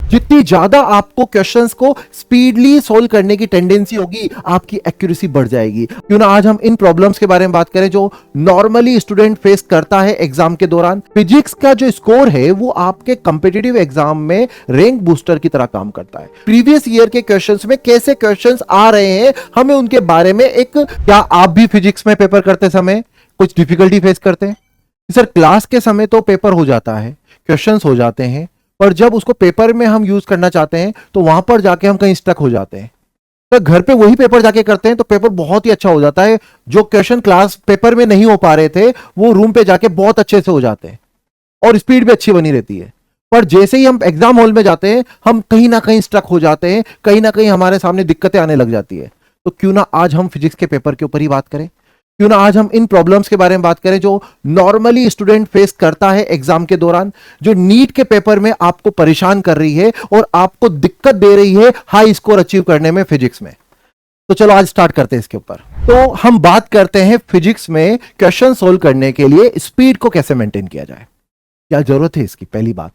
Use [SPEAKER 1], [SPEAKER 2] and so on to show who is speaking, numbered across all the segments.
[SPEAKER 1] जितनी ज्यादा आपको क्वेश्चंस को स्पीडली सोल्व करने की टेंडेंसी होगी, आपकी एक्यूरेसी बढ़ जाएगी। क्यों ना आज हम इन प्रॉब्लम्स के बारे में बात करें जो नॉर्मली स्टूडेंट फेस करता है एग्जाम के दौरान। फिजिक्स का जो स्कोर है वो आपके कंपिटिटिव एग्जाम में रैंक बूस्टर की तरह काम करता है। प्रीवियस ईयर के क्वेश्चंस में कैसे क्वेश्चंस आ रहे हैं, हमें उनके बारे में क्या आप भी फिजिक्स में पेपर करते समय कुछ डिफिकल्टी फेस करते हैं? सर क्लास के समय तो पेपर हो जाता है, क्वेश्चंस हो जाते हैं, पर जब उसको पेपर में हम यूज करना चाहते हैं तो वहां पर जाके हम कहीं स्टक हो जाते हैं। तो घर पे वही पेपर जाके करते हैं तो पेपर बहुत ही अच्छा हो जाता है। जो क्वेश्चन क्लास पेपर में नहीं हो पा रहे थे वो रूम पे जाके बहुत अच्छे से हो जाते हैं और स्पीड भी अच्छी बनी रहती है। पर जैसे ही हम एग्जाम हॉल में जाते हैं हम कहीं ना कहीं स्टक हो जाते हैं, कहीं ना कहीं हमारे सामने दिक्कतें आने लग जाती है। तो क्यों ना आज हम फिजिक्स के पेपर के ऊपर ही बात करें, क्यों ना आज हम इन प्रॉब्लम्स के बारे में बात करें जो नॉर्मली स्टूडेंट फेस करता है एग्जाम के दौरान, जो नीट के पेपर में आपको परेशान कर रही है और आपको दिक्कत दे रही है हाई स्कोर अचीव करने में फिजिक्स में। तो चलो आज स्टार्ट करते हैं इसके ऊपर। तो हम बात करते हैं फिजिक्स में क्वेश्चन सोल्व करने के लिए स्पीड को कैसे मेंटेन किया जाए, क्या जरूरत है इसकी। पहली बात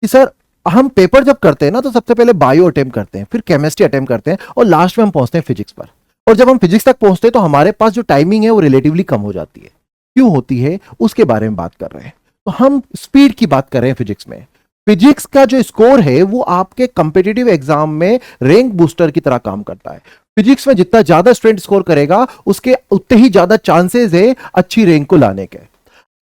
[SPEAKER 1] कि सर हम पेपर जब करते हैं ना तो सबसे पहले बायो अटेम्प्ट करते हैं, फिर केमिस्ट्री अटेम्प्ट करते हैं और लास्ट में हम पहुंचते हैं फिजिक्स पर। और जब हम फिजिक्स तक पहुंचते हैं तो हमारे पास जो टाइमिंग है वो रिलेटिवली कम हो जाती है। क्यों होती है उसके बारे में बात कर रहे हैं। तो हम स्पीड की बात कर रहे हैं फिजिक्स में। फिजिक्स का जो स्कोर है वो आपके कंपिटिटिव एग्जाम में रैंक बूस्टर की तरह काम करता है। फिजिक्स में जितना ज्यादा स्टूडेंट स्कोर करेगा उसके उतने ही ज्यादा चांसेस है अच्छी रैंक को लाने के।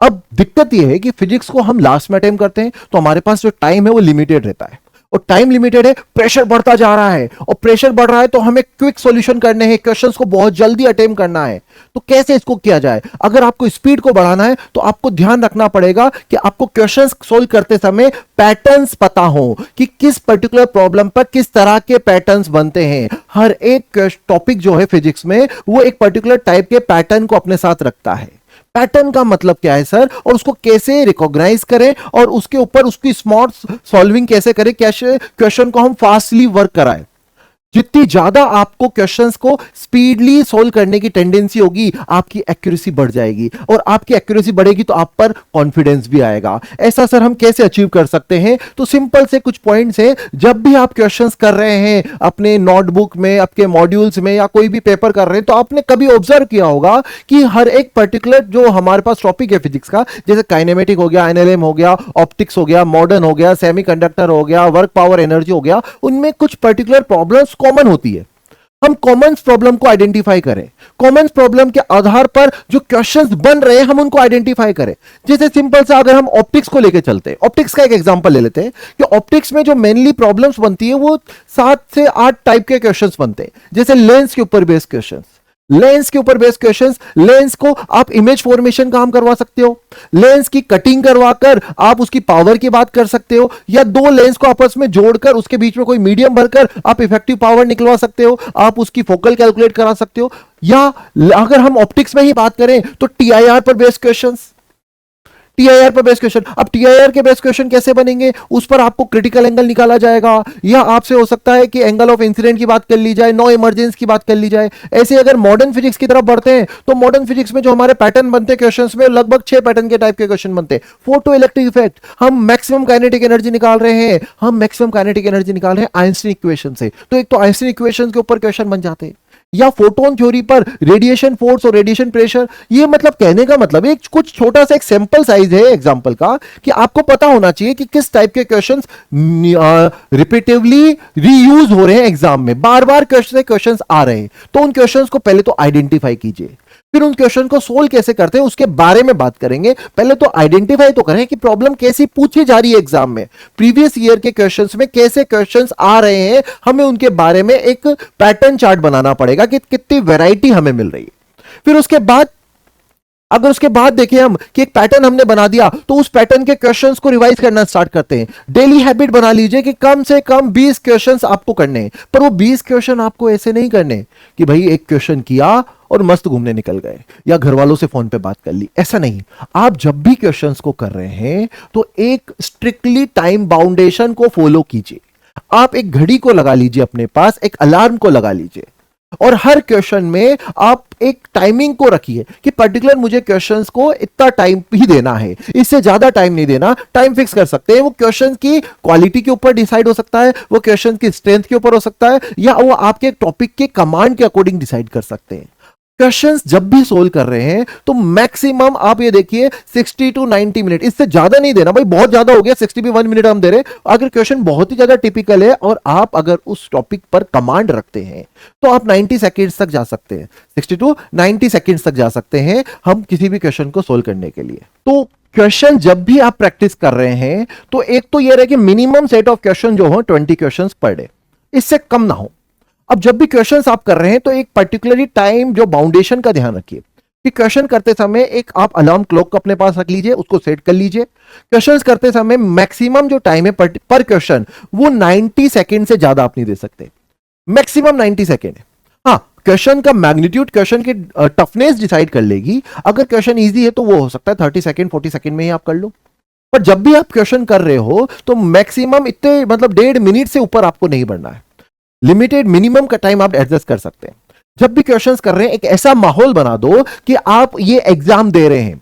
[SPEAKER 1] अब दिक्कत यह है कि फिजिक्स को हम लास्ट में अटेम्प्ट करते हैं तो हमारे पास जो टाइम है वो लिमिटेड रहता है और टाइम लिमिटेड है, प्रेशर बढ़ता जा रहा है और प्रेशर बढ़ रहा है तो हमें क्विक सॉल्यूशन करने हैं, क्वेश्चंस को बहुत जल्दी अटेम्प्ट करना है। तो कैसे इसको किया जाए? अगर आपको स्पीड को बढ़ाना है तो आपको ध्यान रखना पड़ेगा कि आपको क्वेश्चंस सोल्व करते समय पैटर्न्स पता हो कि किस पर्टिकुलर प्रॉब्लम पर किस तरह के पैटर्न्स बनते हैं। हर एक टॉपिक जो है फिजिक्स में वो एक पर्टिकुलर टाइप के पैटर्न को अपने साथ रखता है। पैटर्न का मतलब क्या है सर, और उसको कैसे रिकॉग्नाइज करें और उसके ऊपर उसकी स्मार्ट सॉल्विंग कैसे करें, कैसे क्वेश्चन को हम फास्टली वर्क कराएं। जितनी ज्यादा आपको क्वेश्चंस को स्पीडली सोल्व करने की टेंडेंसी होगी, आपकी एक्यूरेसी बढ़ जाएगी और आपकी एक्यूरेसी बढ़ेगी तो आप पर कॉन्फिडेंस भी आएगा। ऐसा सर हम कैसे अचीव कर सकते हैं? तो सिंपल से कुछ पॉइंट्स हैं। जब भी आप क्वेश्चंस कर रहे हैं अपने नोटबुक में, आपके मॉड्यूल्स में या कोई भी पेपर कर रहे हैं, तो आपने कभी ऑब्जर्व किया होगा कि हर एक पर्टिकुलर जो हमारे पास टॉपिक है फिजिक्स का, जैसे काइनेमेटिक हो गया, एनएलएम हो गया, ऑप्टिक्स हो गया, मॉडर्न हो गया, सेमीकंडक्टर हो गया, वर्क पावर एनर्जी हो गया, उनमें कुछ पर्टिकुलर प्रॉब्लम्स कॉमन होती है। हम कॉमन प्रॉब्लम को आइडेंटिफाई करें, कॉमन प्रॉब्लम के आधार पर जो क्वेश्चंस बन रहे हैं हम उनको आइडेंटिफाई करें। जैसे सिंपल सा अगर हम ऑप्टिक्स को लेकर चलते हैं, ऑप्टिक्स का एक एग्जांपल ले लेते हैं कि ऑप्टिक्स में जो मेनली प्रॉब्लम्स बनती है वो 7 से 8 टाइप के क्वेश्चंस बनते हैं। जैसे लेंस के ऊपर बेस्ड क्वेश्चंस, लेंस के ऊपर बेस्ड क्वेश्चंस, लेंस को आप इमेज फॉर्मेशन काम करवा सकते हो, लेंस की कटिंग करवाकर आप उसकी पावर की बात कर सकते हो, या दो लेंस को आपस में जोड़कर उसके बीच में कोई मीडियम भरकर आप इफेक्टिव पावर निकलवा सकते हो, आप उसकी फोकल कैलकुलेट करा सकते हो। या अगर हम ऑप्टिक्स में ही बात करें तो टीआईआर पर बेस्ड क्वेश्चंस, टीआईआर पर बेस्ड क्वेश्चन। अब टीआईआर के बेस्ड क्वेश्चन कैसे बनेंगे? उस पर आपको क्रिटिकल एंगल निकाला जाएगा, या आपसे हो सकता है कि एंगल ऑफ इंसिडेंट की बात कर ली जाए, नो इमरजेंस की बात कर ली जाए। ऐसे अगर मॉडर्न फिजिक्स की तरफ बढ़ते हैं तो मॉडर्न फिजिक्स में जो हमारे पैटर्न बनते हैं क्वेश्चंस में, लगभग 6 पैटर्न के टाइप के क्वेश्चन बनते हैं। फोटो इलेक्ट्रिक इफेक्ट, हम मैक्सिमम काइनेटिक एनर्जी निकाल रहे हैं, आइंस्टीन इक्वेशन से, तो एक तो आइंस्टीन इक्वेशन के ऊपर क्वेश्चन बन जाते हैं। या फोटोन थ्योरी पर रेडिएशन फोर्स और रेडिएशन प्रेशर। ये मतलब कहने का मतलब एक कुछ छोटा सा एक सैंपल साइज है एग्जांपल का कि आपको पता होना चाहिए कि किस टाइप के क्वेश्चंस रिपीटिवली रीयूज हो रहे हैं एग्जाम में, बार बार क्वेश्चंस आ रहे हैं। तो उन क्वेश्चंस को पहले तो आइडेंटिफाई कीजिए, फिर उन क्वेश्चन को सोल्व कैसे करते हैं उसके बारे में बात करेंगे। पहले तो आइडेंटिफाई तो करें कि प्रॉब्लम कैसी पूछी जा रही है एग्जाम में, प्रीवियस ईयर के क्वेश्चंस में कैसे क्वेश्चंस आ रहे हैं, हमें उनके बारे में एक पैटर्न चार्ट बनाना पड़ेगा कि कितनी वैरायटी हमें मिल रही है। फिर उसके बाद अगर उसके बाद देखें हम कि एक पैटर्न हमने बना दिया तो उस पैटर्न के क्वेश्चंस को रिवाइज करना स्टार्ट करते हैं। डेली हैबिट बना लीजिए कि कम से कम 20 क्वेश्चंस आपको करने हैं, पर वो 20 क्वेश्चन आपको ऐसे नहीं करने कि भाई एक क्वेश्चन किया और मस्त घूमने निकल गए या घर वालों से फोन पे बात कर ली, ऐसा नहीं। आप जब भी क्वेश्चंस को कर रहे हैं तो एक स्ट्रिक्टली टाइम बाउंडेशन को फॉलो कीजिए। आप एक घड़ी को लगा लीजिए अपने पास, एक अलार्म को लगा लीजिए। और हर क्वेश्चन में आप एक टाइमिंग को रखिए कि पर्टिकुलर मुझे क्वेश्चंस को इतना टाइम ही देना है, इससे ज्यादा टाइम नहीं देना। टाइम फिक्स कर सकते हैं, वो क्वेश्चन की क्वालिटी के ऊपर डिसाइड हो सकता है, वो क्वेश्चन की स्ट्रेंथ के ऊपर हो सकता है, या वो आपके टॉपिक के कमांड के अकॉर्डिंग डिसाइड कर सकते हैं। क्वेश्चंस जब भी सोल्व कर रहे हैं तो मैक्सिमम आप ये देखिए 60 टू 90 मिनट, इससे ज्यादा नहीं देना भाई, बहुत ज्यादा हो गया 60 भी 1 मिनट हम दे रहे हैं। अगर क्वेश्चन बहुत ही ज्यादा टिपिकल है और आप अगर उस टॉपिक पर कमांड रखते हैं तो आप 90 सेकेंड्स तक जा सकते हैं, 60 टू 90 सेकेंड्स तक जा सकते हैं हम किसी भी क्वेश्चन को सोल्व करने के लिए। तो क्वेश्चन जब भी आप प्रैक्टिस कर रहे हैं तो एक तो यह रहे कि मिनिमम सेट ऑफ क्वेश्चन जो हो 20 क्वेश्चन पर डे, इससे कम ना हो। अब जब भी क्वेश्चंस आप कर रहे हैं तो एक पर्टिकुलरली टाइम जो बाउंडेशन का ध्यान रखिए कि क्वेश्चन करते समय एक आप अलार्म क्लॉक को अपने पास रख लीजिए, उसको सेट कर लीजिए। क्वेश्चंस करते समय मैक्सिमम जो टाइम है पर क्वेश्चन वो 90 सेकंड से ज्यादा आप नहीं दे सकते, मैक्सिमम 90 सेकंड है। हाँ, क्वेश्चन का मैग्नीट्यूड क्वेश्चन की टफनेस डिसाइड कर लेगी। अगर क्वेश्चन ईजी है तो वो हो सकता है 30 सेकंड 40 सेकंड में ही आप कर लो, पर जब भी आप क्वेश्चन कर रहे हो तो मैक्सिमम इतने मतलब 1.5 मिनट से ऊपर आपको नहीं बढ़ना है। लिमिटेड मिनिमम का टाइम आप एडजस्ट कर सकते हैं। जब भी क्वेश्चंस कर रहे हैं एक ऐसा माहौल बना दो कि आप ये एग्जाम दे रहे हैं।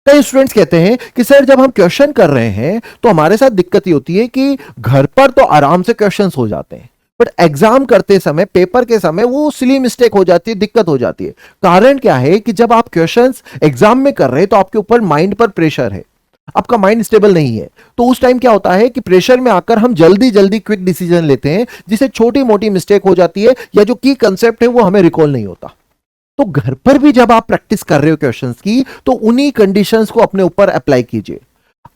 [SPEAKER 1] कई स्टूडेंट्स कहते हैं कि सर जब हम क्वेश्चन कर रहे हैं तो हमारे साथ दिक्कत ये होती है कि घर पर तो आराम से क्वेश्चंस हो जाते हैं, बट एग्जाम करते समय पेपर के समय वो सिली मिस्टेक हो जाती है, दिक्कत हो जाती है। कारण क्या है कि जब आप क्वेश्चंस एग्जाम में कर रहे हैं तो आपके ऊपर माइंड पर प्रेशर है, आपका माइंड स्टेबल नहीं है, तो उस टाइम क्या होता है कि प्रेशर में आकर हम जल्दी जल्दी क्विक डिसीजन लेते हैं, जिससे छोटी मोटी मिस्टेक हो जाती है या जो की कंसेप्ट है वो हमें रिकॉल नहीं होता। तो घर पर भी जब आप प्रैक्टिस कर रहे हो क्वेश्चंस की तो उन्हीं कंडीशंस को अपने ऊपर अप्लाई कीजिए।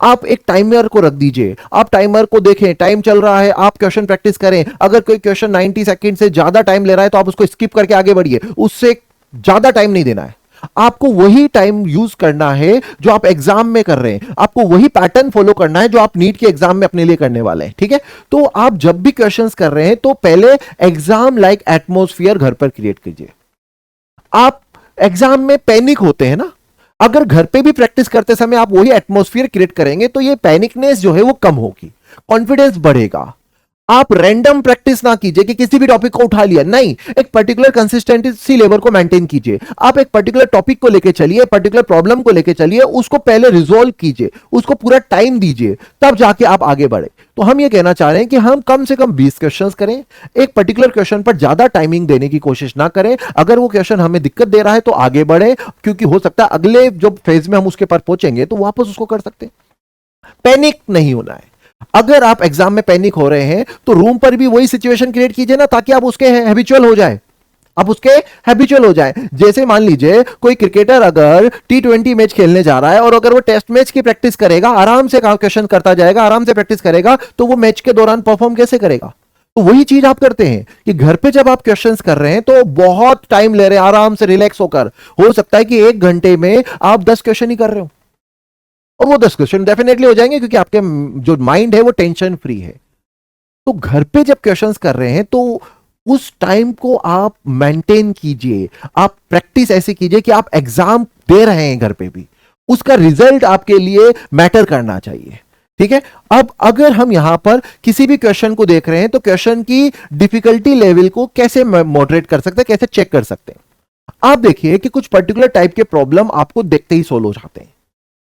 [SPEAKER 1] आप एक टाइमर को रख दीजिए, आप टाइमर को देखें, टाइम चल रहा है, आप क्वेश्चन प्रैक्टिस करें। अगर कोई क्वेश्चन 90 सेकंड से ज्यादा टाइम ले रहा है तो आप उसको स्किप करके आगे बढ़िए, उससे ज्यादा टाइम नहीं देना है। आपको वही टाइम यूज करना है जो आप एग्जाम में कर रहे हैं, आपको वही पैटर्न फॉलो करना है जो आप नीट के एग्जाम में अपने लिए करने वाले हैं, ठीक है। तो आप जब भी क्वेश्चंस कर रहे हैं तो पहले एग्जाम लाइक एटमॉस्फेयर घर पर क्रिएट कीजिए। आप एग्जाम में पैनिक होते हैं ना, अगर घर पे भी प्रैक्टिस करते समय आप वही एटमॉस्फेयर क्रिएट करेंगे तो ये पैनिकनेस जो है वो कम होगी, कॉन्फिडेंस बढ़ेगा। आप रैंडम प्रैक्टिस ना कीजिए कि किसी भी टॉपिक को उठा लिया, नहीं, एक पर्टिकुलर कंसिस्टेंसी लेवल को मेंटेन कीजिए। आप एक पर्टिकुलर टॉपिक को लेके चलिए, पर्टिकुलर प्रॉब्लम को लेके चलिए, उसको पहले रिजॉल्व कीजिए, उसको पूरा टाइम दीजिए, तब जाके आप आगे बढ़े। तो हम ये कहना चाह रहे हैं कि हम कम से कम 20 क्वेश्चंस करें, एक पर्टिकुलर क्वेश्चन पर ज्यादा टाइमिंग देने की कोशिश ना करें। अगर वो क्वेश्चन हमें दिक्कत दे रहा है तो आगे बढ़े, क्योंकि हो सकता है अगले जो फेज में हम उसके पर पहुंचेंगे तो वापस उसको कर सकते हैं। पैनिक नहीं होना है। अगर आप एग्जाम में पैनिक हो रहे हैं तो रूम पर भी वही सिचुएशन क्रिएट कीजिए ना, ताकि आप उसके हैबिचुअल हो जाए, आप उसके हैबिचुअल हो जाए। जैसे मान लीजिए कोई क्रिकेटर अगर T20 मैच खेलने जा रहा है और अगर वो टेस्ट मैच की प्रैक्टिस करेगा, आराम से क्वेश्चन करता जाएगा, आराम से प्रैक्टिस करेगा, तो वो मैच के दौरान परफॉर्म कैसे करेगा। तो वही चीज आप करते हैं कि घर पे जब आप क्वेश्चंस कर रहे हैं तो बहुत टाइम ले रहे हैं, आराम से रिलैक्स होकर, हो सकता है कि 1 घंटे में आप 10 क्वेश्चन ही कर रहे हो, और वो 10 क्वेश्चन डेफिनेटली हो जाएंगे क्योंकि आपके जो माइंड है वो टेंशन फ्री है। तो घर पे जब क्वेश्चंस कर रहे हैं तो उस टाइम को आप मेंटेन कीजिए, आप प्रैक्टिस ऐसे कीजिए कि आप एग्जाम दे रहे हैं घर पे भी, उसका रिजल्ट आपके लिए मैटर करना चाहिए, ठीक है। अब अगर हम यहां पर किसी भी क्वेश्चन को देख रहे हैं तो क्वेश्चन की डिफिकल्टी लेवल को कैसे मॉडरेट कर सकते हैं, कैसे चेक कर सकते हैं। आप देखिए कि कुछ पर्टिकुलर टाइप के प्रॉब्लम आपको देखते ही सोल्व हो जाते हैं।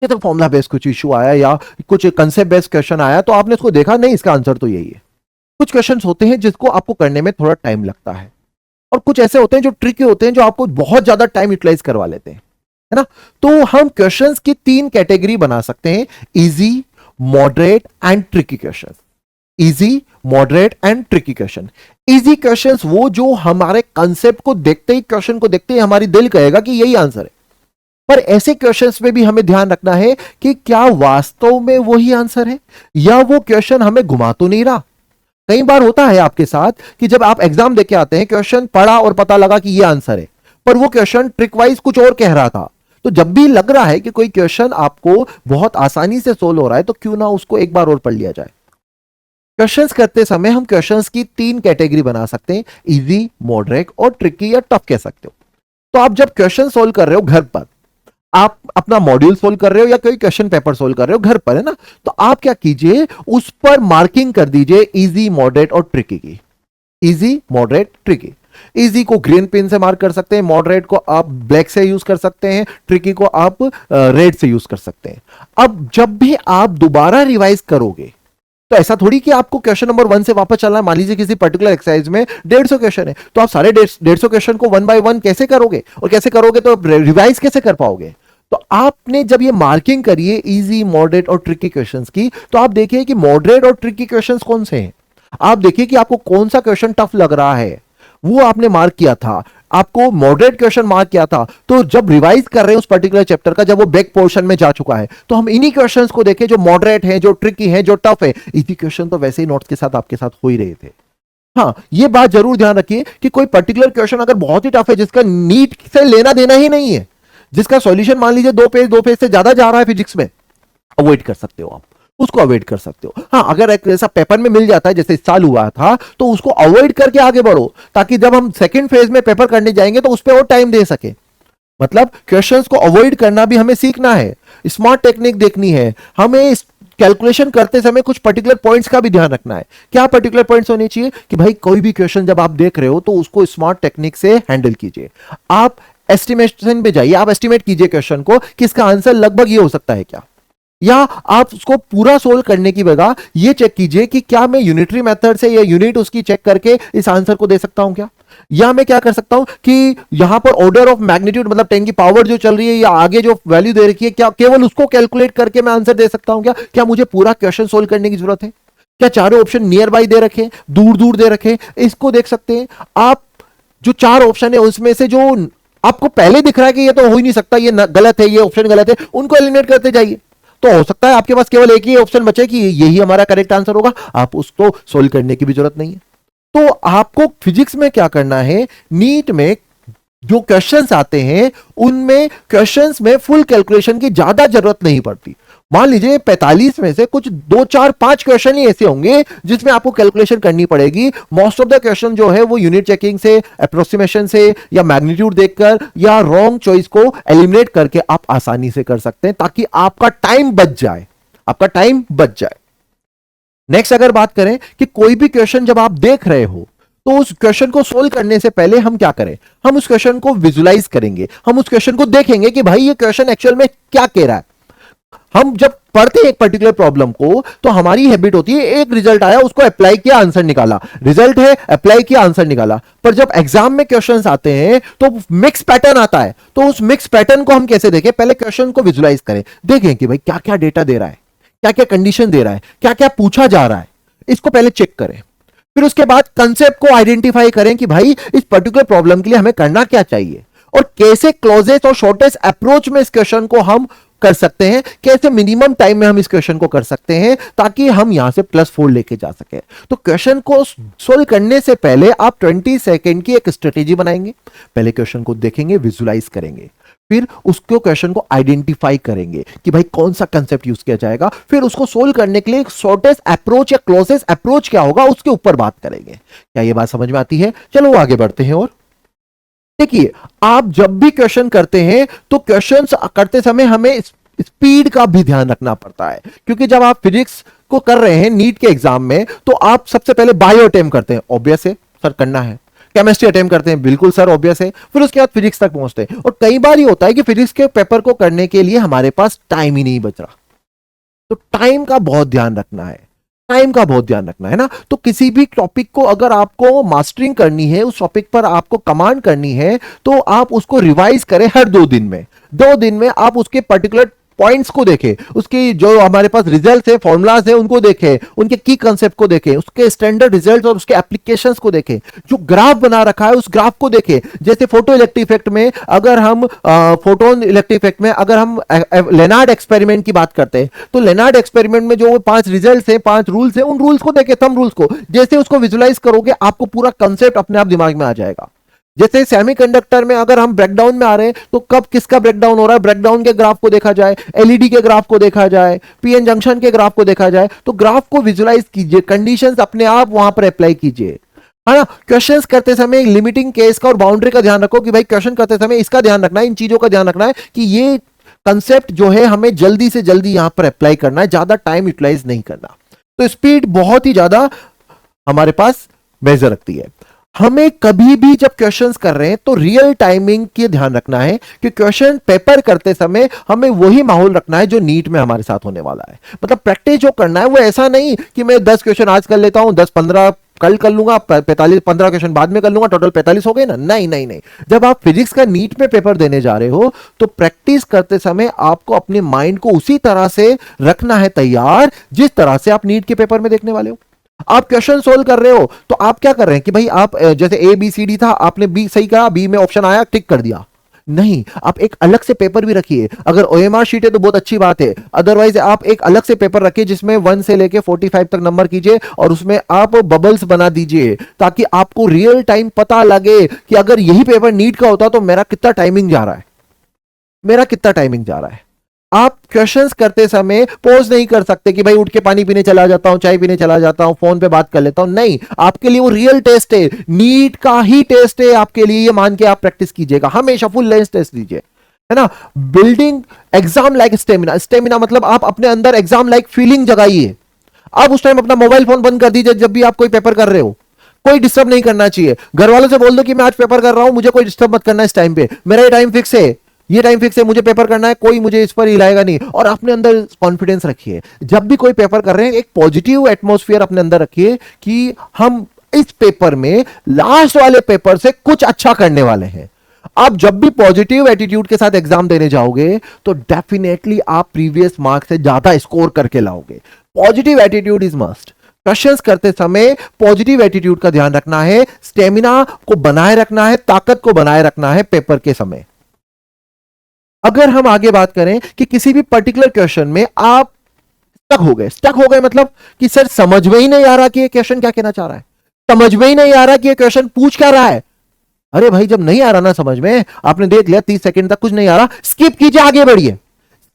[SPEAKER 1] ये तो फॉर्मूला बेस्ड कुछ इशू आया या कुछ कंसेप्ट बेस्ड क्वेश्चन आया तो आपने इसको देखा, नहीं इसका आंसर तो यही है। कुछ क्वेश्चंस होते हैं जिसको आपको करने में थोड़ा टाइम लगता है, और कुछ ऐसे होते हैं जो ट्रिकी होते हैं जो आपको बहुत ज्यादा टाइम यूटिलाइज करवा लेते हैं, है ना। तो हम क्वेश्चंस की 3 कैटेगरी बना सकते हैं, easy, moderate and tricky question. Easy, moderate and tricky question. Easy questions वो जो हमारे कंसेप्ट को देखते ही, क्वेश्चन को देखते ही हमारी दिल कहेगा कि यही आंसर है। पर ऐसे क्वेश्चंस में भी हमें ध्यान रखना है कि क्या वास्तव में वही आंसर है या वो क्वेश्चन हमें घुमा तो नहीं रहा। कई बार होता है आपके साथ कि जब आप एग्जाम देके आते हैं, क्वेश्चन पढ़ा और पता लगा कि ये आंसर है, पर वो क्वेश्चन ट्रिक वाइज कुछ और कह रहा था। तो जब भी लग रहा है कि कोई क्वेश्चन आपको बहुत आसानी से सोल्व हो रहा है तो क्यों ना उसको एक बार और पढ़ लिया जाए। क्वेश्चंस करते समय हम क्वेश्चंस की 3 कैटेगरी बना सकते हैं, इजी, मॉडरेट और ट्रिकी या टफ कह सकते हो। तो आप जब क्वेश्चन सोल्व कर रहे हो घर पर, आप अपना मॉड्यूल सोल्व कर रहे हो या कोई क्वेश्चन पेपर सोल्व कर रहे हो घर पर, है ना, तो आप क्या कीजिए, उस पर मार्किंग कर दीजिए इजी, मॉडरेट और ट्रिकी की। Easy, moderate, tricky. इजी को ग्रीन पेन से मार्क कर सकते हैं, मॉडरेट को आप ब्लैक से यूज कर सकते हैं, ट्रिकी को आप रेड से यूज कर सकते हैं। अब जब भी आप दोबारा रिवाइज करोगे तो ऐसा थोड़ी कि आपको क्वेश्चन नंबर 1 से वापस चलना है। मान लीजिए किसी पर्टिकुलर एक्सरसाइज में 150 क्वेश्चन है, तो आप सारे 150 क्वेश्चन को 1 बाय 1 कैसे करोगे, और कैसे करोगे तो रिवाइज कैसे कर पाओगे। तो आपने जब ये मार्किंग करी है इजी, मॉडरेट और ट्रिकी क्वेश्चंस की, तो आप देखिए कि मॉडरेट और ट्रिकी क्वेश्चंस कौन से हैं। आप देखिए कि आपको कौन सा क्वेश्चन टफ लग रहा है, वो आपने मार्क किया था। आपको मॉडरेट क्वेश्चन मार्क किया था, तो जब रिवाइज कर रहे हैं उस पर्टिकुलर चैप्टर का, जब वो बैक पोर्शन में जा चुका है, तो हम इन्हीं क्वेश्चंस को देखें जो मॉडरेट हैं, जो ट्रिकी हैं, जो टफ है। इसी क्वेश्चन तो वैसे ही नोट्स के साथ आपके साथ हो ही रहे थे। हाँ, ये बात जरूर ध्यान रखिए कि कोई पर्टिकुलर क्वेश्चन अगर बहुत ही टफ है, जिसका नीट से लेना देना ही नहीं है, जिसका सॉल्यूशन मान लीजिए 2 पेज से ज्यादा जा रहा है फिजिक्स में, अवॉइड कर सकते हो आप, उसको अवॉइड कर सकते हो। हाँ, अगर एक ऐसा पेपर में मिल जाता है जैसे इस साल हुआ था, तो उसको अवॉइड करके आगे बढ़ो, ताकि जब हम सेकंड फेज में पेपर करने जाएंगे तो उस पर और टाइम दे सके। मतलब क्वेश्चंस को अवॉइड करना भी हमें सीखना है, स्मार्ट टेक्निक देखनी है हमें। कैलकुलेशन करते समय कुछ पर्टिकुलर पॉइंट्स का भी ध्यान रखना है। क्या पर्टिकुलर पॉइंट्स होने चाहिए कि भाई कोई भी क्वेश्चन जब आप देख रहे हो तो उसको स्मार्ट टेक्निक से हैंडल कीजिए। आप एस्टिमेशन पे जाइए, आप एस्टिमेट कीजिए क्वेश्चन को कि इसका आंसर लगभग ये हो सकता है क्या, या आप उसको पूरा सोल्व करने की बजाय ये चेक कीजिए कि क्या मैं यूनिटरी मेथड से या यूनिट उसकी चेक करके इस आंसर को दे सकता हूं क्या, या मैं क्या कर सकता हूं कि यहां पर ऑर्डर ऑफ मैग्नीट्यूड मतलब 10 की पावर जो चल रही है या आगे जो वैल्यू दे रखी है, क्या केवल उसको कैलकुलेट करके मैं आंसर दे सकता हूं क्या मुझे पूरा क्वेश्चन सोल्व करने की जरूरत है, क्या चारों ऑप्शन नियर बाय दे रखे, दूर दूर दे रखे, इसको देख सकते हैं आप। जो 4 ऑप्शन है उसमें से जो आपको पहले दिख रहा है कि ये तो हो ही नहीं सकता, ये गलत है, ये ऑप्शन गलत है, उनको एलिमिनेट करते जाइए। तो हो सकता है आपके पास केवल एक ही ऑप्शन बचे कि यही हमारा करेक्ट आंसर होगा, आप उसको सोल्व करने की भी जरूरत नहीं है। तो आपको फिजिक्स में क्या करना है, नीट में जो क्वेश्चंस आते हैं उनमें क्वेश्चंस में फुल कैलकुलेशन की ज्यादा जरूरत नहीं पड़ती। मान लीजिए 45 में से कुछ 2 4 5 क्वेश्चन ही ऐसे होंगे जिसमें आपको कैलकुलेशन करनी पड़ेगी। मोस्ट ऑफ द क्वेश्चन जो है वो यूनिट चेकिंग से, अप्रोक्सीमेशन से या मैग्नीट्यूड देखकर या रॉन्ग चॉइस को एलिमिनेट करके आप आसानी से कर सकते हैं, ताकि आपका टाइम बच जाए, आपका टाइम बच जाए। नेक्स्ट अगर बात करें कि कोई भी क्वेश्चन जब आप देख रहे हो तो उस क्वेश्चन को सोल्व करने से पहले हम क्या करें, हम उस क्वेश्चन को विजुलाइज करेंगे, हम उस क्वेश्चन को देखेंगे कि भाई ये क्वेश्चन एक्चुअल में क्या कह रहा है। हम जब पढ़ते हैं एक पर्टिकुलर प्रॉब्लम को तो हमारी हैबिट होती है एक रिजल्ट आया उसको अप्लाई किया आंसर निकाला, रिजल्ट है अप्लाई किया आंसर निकाला। पर जब एग्जाम में क्वेश्चंस आते हैं तो मिक्स पैटर्न आता है, तो उस मिक्स पैटर्न को हम कैसे देखें, पहले क्वेश्चन को विजुलाइज करें, देखें कि भाई क्या क्या डेटा दे रहा है, क्या क्या कंडीशन दे रहा है, क्या क्या पूछा जा रहा है, इसको पहले चेक करें। फिर उसके बाद कंसेप्ट को आइडेंटिफाई करें कि भाई इस पर्टिकुलर प्रॉब्लम के लिए हमें करना क्या चाहिए और कैसे क्लोजेस्ट और शॉर्टेस्ट अप्रोच में इस क्वेश्चन को हम कर सकते हैं, कैसे मिनिमम टाइम में हम इस क्वेश्चन को कर सकते हैं ताकि हम यहां से +4 लेके जा सके। तो क्वेश्चन को सोल्व करने से पहले आप 20 सेकेंड की एक स्ट्रेटेजी बनाएंगे। पहले क्वेश्चन को देखेंगे, विजुलाइज करेंगे, फिर उसको क्वेश्चन को आइडेंटिफाई करेंगे कि भाई कौन सा कंसेप्ट यूज किया जाएगा, फिर उसको सोल्व करने के लिए शॉर्टेस्ट अप्रोच या क्लोजेस्ट अप्रोच क्या होगा उसके ऊपर बात करेंगे। क्या ये बात समझ में आती है? चलो आगे बढ़ते हैं। और देखिए, आप जब भी क्वेश्चन करते हैं तो क्वेश्चन करते समय हमें स्पीड का भी ध्यान रखना पड़ता है, क्योंकि जब आप फिजिक्स को कर रहे हैं नीट के एग्जाम में तो आप सबसे पहले बायो अटेम्प्ट करते हैं, ऑब्वियस है सर करना है, केमिस्ट्री अटेम्प्ट करते हैं, बिल्कुल सर ऑब्वियस है, फिर उसके बाद फिजिक्स तक पहुंचते हैं। और कई बार ये होता है कि फिजिक्स के पेपर को करने के लिए हमारे पास टाइम ही नहीं बच रहा, तो टाइम का बहुत ध्यान रखना है, टाइम का बहुत ध्यान रखना है ना। तो किसी भी टॉपिक को अगर आपको मास्टरिंग करनी है, उस टॉपिक पर आपको कमांड करनी है, तो आप उसको रिवाइज करें हर 2 दिन में। 2 दिन में आप उसके पर्टिकुलर पॉइंट्स को देखें, उसकी जो हमारे पास रिजल्ट्स है, फॉर्मूलाज है, उनको देखें, उनके की कंसेप्ट को देखें, उसके स्टैंडर्ड रिजल्ट्स और उसके एप्लीकेशंस को देखें, जो ग्राफ बना रखा है उस ग्राफ को देखें। जैसे फोटो इलेक्ट्रिक इफेक्ट में अगर हम फोटोन इलेक्ट्रिक इफेक्ट में अगर हम लेनार्ड एक्सपेरिमेंट की बात करते हैं तो लेनार्ड एक्सपेरिमेंट में जो 5 रिजल्ट्स हैं, 5 रूल्स हैं, उन रूल्स को देखें, थंब रूल्स को। जैसे उसको विजुलाइज करोगे आपको पूरा कंसेप्ट अपने आप दिमाग में आ जाएगा। जैसे सेमीकंडक्टर में अगर हम ब्रेकडाउन में आ रहे हैं तो कब किसका ब्रेकडाउन हो रहा है, ब्रेकडाउन के ग्राफ को देखा जाए, एलईडी के ग्राफ को देखा जाए, पीएन जंक्शन के ग्राफ को देखा जाए, तो ग्राफ को विजुलाइज कीजिए, कंडीशंस अपने आप वहां पर अप्लाई कीजिए, है ना। क्वेश्चंस करते समय लिमिटिंग केस का और बाउंड्री का ध्यान रखो कि भाई क्वेश्चन करते समय इसका ध्यान रखना है, इन चीजों का ध्यान रखना है कि ये कंसेप्ट जो है हमें जल्दी से जल्दी यहां पर अप्लाई करना है, ज्यादा टाइम यूटिलाइज नहीं करना। तो स्पीड बहुत ही ज्यादा हमारे पास मेजर रखती है। हमें कभी भी जब क्वेश्चंस कर रहे हैं तो रियल टाइमिंग की ध्यान रखना है कि क्वेश्चन पेपर करते समय हमें वही माहौल रखना है जो नीट में हमारे साथ होने वाला है। मतलब प्रैक्टिस जो करना है वो ऐसा नहीं कि मैं 10 क्वेश्चन आज कर लेता हूं, 10-15 कल कर लूंगा, 45-15 क्वेश्चन बाद में कर लूंगा, टोटल 45 हो गए ना। नहीं नहीं नहीं, जब आप फिजिक्स का नीट में पेपर देने जा रहे हो तो प्रैक्टिस करते समय आपको अपने माइंड को उसी तरह से रखना है तैयार जिस तरह से आप नीट के पेपर में देखने वाले हो। आप क्वेश्चन सोल्व कर रहे हो तो आप क्या कर रहे हैं कि भाई आप जैसे ए बी सी डी था, आपने बी सही कहा, बी में ऑप्शन आया, टिक कर दिया। नहीं, आप एक अलग से पेपर भी रखिए। अगर ओएमआर शीट है तो बहुत अच्छी बात है, अदरवाइज आप एक अलग से पेपर रखिए जिसमें 1 से लेके 45 तक नंबर कीजिए और उसमें आप बबल्स बना दीजिए ताकि आपको रियल टाइम पता लगे कि अगर यही पेपर नीट का होता तो मेरा कितना टाइमिंग जा रहा है, मेरा कितना टाइमिंग जा रहा है। आप क्वेश्चंस करते समय पॉज नहीं कर सकते कि भाई उठ के पानी पीने चला जाता हूं, चाय पीने चला जाता हूं, फोन पे बात कर लेता हूं। नहीं, आपके लिए वो रियल टेस्ट है, नीट का ही टेस्ट है आपके लिए, ये मान के आप प्रैक्टिस कीजिएगा। हमेशा फुल लेंस टेस्ट दीजिए, है ना। Building exam like stamina, stamina मतलब आप अपने अंदर एग्जाम लाइक फीलिंग जगाइए। आप उस टाइम अपना मोबाइल फोन बंद कर दीजिए जब भी आप कोई पेपर कर रहे हो, कोई डिस्टर्ब नहीं करना चाहिए। घर वालों से बोल दो कि मैं आज पेपर कर रहा हूं, मुझे कोई डिस्टर्ब मत करना, इस टाइम पे मेरा ये टाइम फिक्स है, ये टाइम फिक्स है, मुझे पेपर करना है, कोई मुझे इस पर हिलाएगा नहीं। और अपने अंदर कॉन्फिडेंस रखिए, जब भी कोई पेपर कर रहे हैं एक पॉजिटिव एटमॉस्फेयर अपने अंदर रखिए कि हम इस पेपर में लास्ट वाले पेपर से कुछ अच्छा करने वाले हैं। आप जब भी पॉजिटिव एटीट्यूड के साथ एग्जाम देने जाओगे तो डेफिनेटली आप प्रीवियस मार्क्स से ज्यादा स्कोर करके लाओगे। Positive attitude is must. Questions करते समय पॉजिटिव एटीट्यूड का ध्यान रखना है, स्टेमिना को बनाए रखना है, ताकत को बनाए रखना है पेपर के समय। अगर हम आगे बात करें कि किसी भी पर्टिकुलर क्वेश्चन में आप स्टक हो गए मतलब कि सर समझ में ही नहीं आ रहा कि ये क्वेश्चन क्या कहना चाह रहा है, समझ में ही नहीं आ रहा कि ये क्वेश्चन पूछ क्या रहा है। अरे भाई, जब नहीं आ रहा ना समझ में, आपने देख लिया 30 सेकंड तक कुछ नहीं आ रहा, स्किप कीजिए, आगे बढ़िए,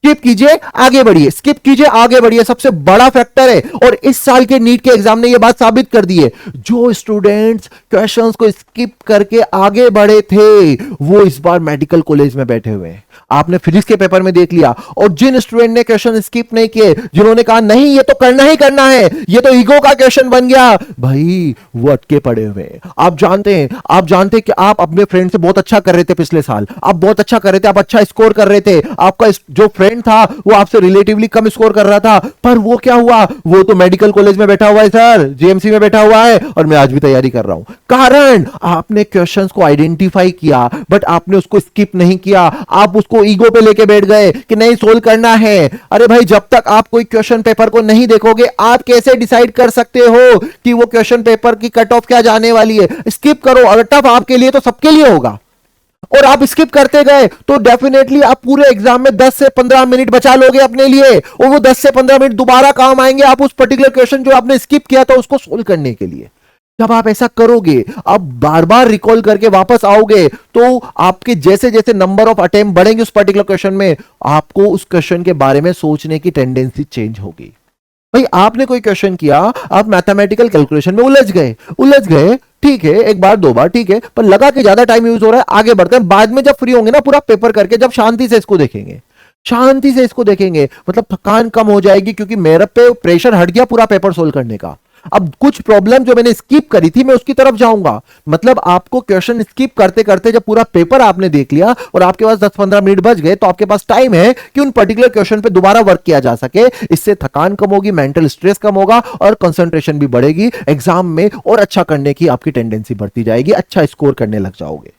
[SPEAKER 1] स्किप कीजिए आगे बढ़िए, स्किप कीजिए आगे बढ़िए, सबसे बड़ा फैक्टर है। और इस साल के नीट के एग्जाम ने यह बात साबित कर दी है, जो स्टूडेंट्स क्वेश्चंस को स्किप करके आगे बढ़े थे वो इस बार मेडिकल कॉलेज में बैठे हुए हैं। आपने फिजिक्स के पेपर में देख लिया। और जिन स्टूडेंट ने क्वेश्चन स्किप नहीं किए, जिन्होंने कहा नहीं ये तो करना ही करना है, ये तो ईगो का क्वेश्चन बन गया, भाई वो अटके पड़े हुए हैं। आप जानते हैं कि आप अपने फ्रेंड से बहुत अच्छा कर रहे थे, पिछले साल आप बहुत अच्छा कर रहे थे, आप अच्छा स्कोर कर रहे थे, आपका जो फ्रेंड था वो आपसे रिलेटिवली कम स्कोर कर रहा था, पर वो क्या हुआ, वो तो मेडिकल कॉलेज में बैठा हुआ है सर, जेएमसी में बैठा हुआ है, और मैं आज भी तैयारी कर रहा हूं। कारण आपने क्वेश्चंस को आइडेंटिफाई किया बट आपने उसको स्किप नहीं किया, आप उसको ईगो पे लेके बैठ गए कि नहीं सोल्व करना है। अरे भाई, जब तक आप कोई क्वेश्चन पेपर को नहीं देखोगे आप कैसे डिसाइड कर सकते हो कि वो क्वेश्चन पेपर की कट ऑफ क्या जाने वाली है। स्किप करो, अगर टफ आपके लिए तो सबके लिए होगा, और आप स्किप करते गए तो डेफिनेटली आप पूरे एग्जाम में 10 से 15 मिनट बचा लोगे अपने लिए, और वो 10 से 15 मिनट दोबारा काम आएंगे आप उस पर्टिकुलर क्वेश्चन जो आपने स्किप किया था उसको सोल्व करने के लिए। जब आप ऐसा करोगे, आप बार बार रिकॉल करके वापस आओगे, तो आपके जैसे जैसे नंबर ऑफ अटेम्प्ट बढ़ेंगे उस पर्टिकुलर क्वेश्चन में, आपको उस क्वेश्चन के बारे में सोचने की टेंडेंसी चेंज होगी। भाई, आपने कोई क्वेश्चन किया, आप मैथमेटिकल कैलकुलेशन में उलझ गए, ठीक है, एक बार दो बार ठीक है, पर लगा कि ज्यादा टाइम यूज हो रहा है, आगे बढ़ते हैं। बाद में जब फ्री होंगे ना पूरा पेपर करके, जब शांति से इसको देखेंगे, मतलब थकान कम हो जाएगी, क्योंकि मेरे पे प्रेशर हट गया पूरा पेपर सोल्व करने का। अब कुछ प्रॉब्लम जो मैंने स्किप करी थी मैं उसकी तरफ जाऊंगा। मतलब आपको क्वेश्चन स्किप करते करते जब पूरा पेपर आपने देख लिया और आपके पास 10-15 मिनट बच गए, तो आपके पास टाइम है कि उन पर्टिकुलर क्वेश्चन पे दोबारा वर्क किया जा सके। इससे थकान कम होगी, मेंटल स्ट्रेस कम होगा और कंसंट्रेशन भी बढ़ेगी, एग्जाम में और अच्छा करने की आपकी टेंडेंसी बढ़ती जाएगी, अच्छा स्कोर करने लग जाओगे।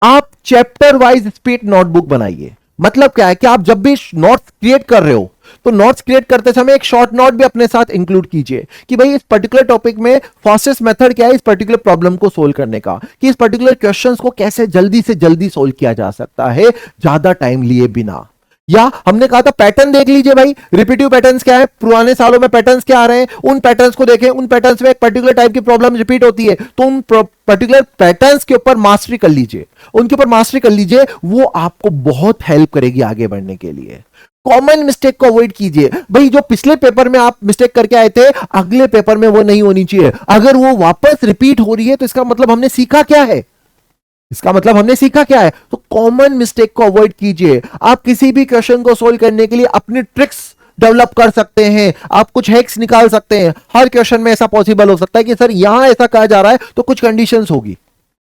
[SPEAKER 1] आप चैप्टर वाइज स्पीड नोटबुक बनाइए। मतलब क्या है कि आप जब भी नोट्स क्रिएट कर रहे हो तो नोट्स क्रिएट करते समय एक शॉर्ट नोट भी अपने साथ इंक्लूड कीजिए कि भाई इस पर्टिकुलर टॉपिक में फास्टेस्ट मेथड क्या है इस पर्टिकुलर प्रॉब्लम को सोल्व करने का, कि इस पर्टिकुलर क्वेश्चंस को कैसे जल्दी से जल्दी सोल्व किया जा सकता है ज्यादा टाइम लिए बिना। या हमने कहा था पैटर्न देख लीजिए भाई, रिपीटिव पैटर्न्स क्या है, पुराने सालों में पैटर्न्स क्या आ रहे हैं, उन पैटर्न्स को देखें। उन पैटर्न्स में एक पर्टिकुलर टाइप की प्रॉब्लम रिपीट होती है, तो उन पर्टिकुलर पैटर्न्स के ऊपर मास्टरी कर लीजिए, उनके ऊपर मास्टरी कर लीजिए, वो आपको बहुत हेल्प करेगी आगे बढ़ने के लिए। कॉमन मिस्टेक को अवॉइड कीजिए। भाई, जो पिछले पेपर में आप मिस्टेक करके आए थे अगले पेपर में वो नहीं होनी चाहिए। अगर वो वापस रिपीट हो रही है तो इसका मतलब हमने सीखा क्या है, तो कॉमन मिस्टेक को अवॉइड कीजिए। आप किसी भी क्वेश्चन को सोल्व करने के लिए अपनी ट्रिक्स डेवलप कर सकते हैं, आप कुछ हैक्स निकाल सकते हैं। हर क्वेश्चन में ऐसा पॉसिबल हो सकता है कि सर यहां ऐसा कहा जा रहा है तो कुछ कंडीशंस होगी,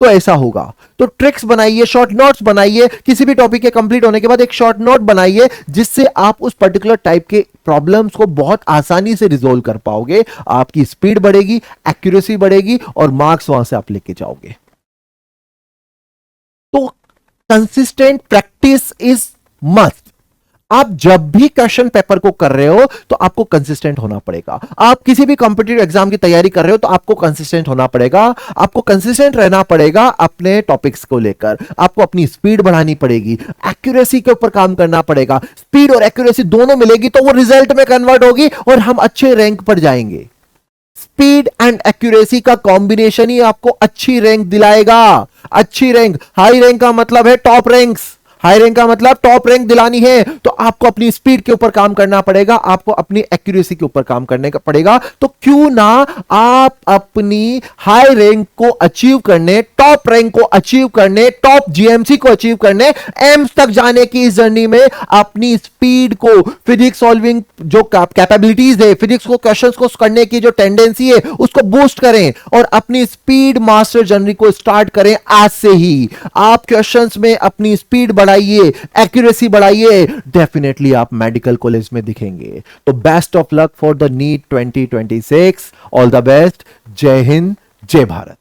[SPEAKER 1] तो ऐसा होगा। तो ट्रिक्स बनाइए, शॉर्ट नोट्स बनाइए, किसी भी टॉपिक के कंप्लीट होने के बाद एक शॉर्ट नोट बनाइए जिससे आप उस पर्टिकुलर टाइप के प्रॉब्लम्स को बहुत आसानी से रिजोल्व कर पाओगे। आपकी स्पीड बढ़ेगी, एक्यूरेसी बढ़ेगी और मार्क्स वहां से आप लेके जाओगे। तो कंसिस्टेंट प्रैक्टिस इज मस्ट। आप जब भी क्वेश्चन पेपर को कर रहे हो तो आपको कंसिस्टेंट होना पड़ेगा। आप किसी भी कॉम्पिटिटिव एग्जाम की तैयारी कर रहे हो तो आपको कंसिस्टेंट होना पड़ेगा। आपको कंसिस्टेंट रहना पड़ेगा अपने टॉपिक्स को लेकर। आपको अपनी स्पीड बढ़ानी पड़ेगी, एक्यूरेसी के ऊपर काम करना पड़ेगा। स्पीड और एक्यूरेसी दोनों मिलेगी तो वो रिजल्ट में कन्वर्ट होगी और हम अच्छे रैंक पर जाएंगे। स्पीड एंड एक्यूरेसी का कॉम्बिनेशन ही आपको अच्छी रैंक दिलाएगा। अच्छी रैंक, हाई रैंक का मतलब है टॉप रैंक्स। हाई रैंक का मतलब टॉप रैंक दिलानी है तो आपको अपनी स्पीड के ऊपर काम करना पड़ेगा, आपको अपनी एक्यूरेसी के ऊपर काम करने का पड़ेगा। तो क्यों ना आप अपनी हाई रैंक को अचीव करने, टॉप रैंक को अचीव करने, टॉप जीएमसी को अचीव करने, एम्स तक जाने की इस जर्नी में अपनी स्पीड को, फिजिक्स सॉल्विंग जो कैपेबिलिटीज है, फिजिक्स को क्वेश्चंस को करने की जो टेंडेंसी है उसको बूस्ट करें और अपनी स्पीड मास्टर जर्नी को स्टार्ट करें आज से ही। आप क्वेश्चंस में अपनी स्पीड बढ़ाइए, एक्यूरेसी बढ़ाइए, डेफिनेटली आप मेडिकल कॉलेज में दिखेंगे। तो best of luck for the NEET 2026। All the best. जय हिंद, जय भारत।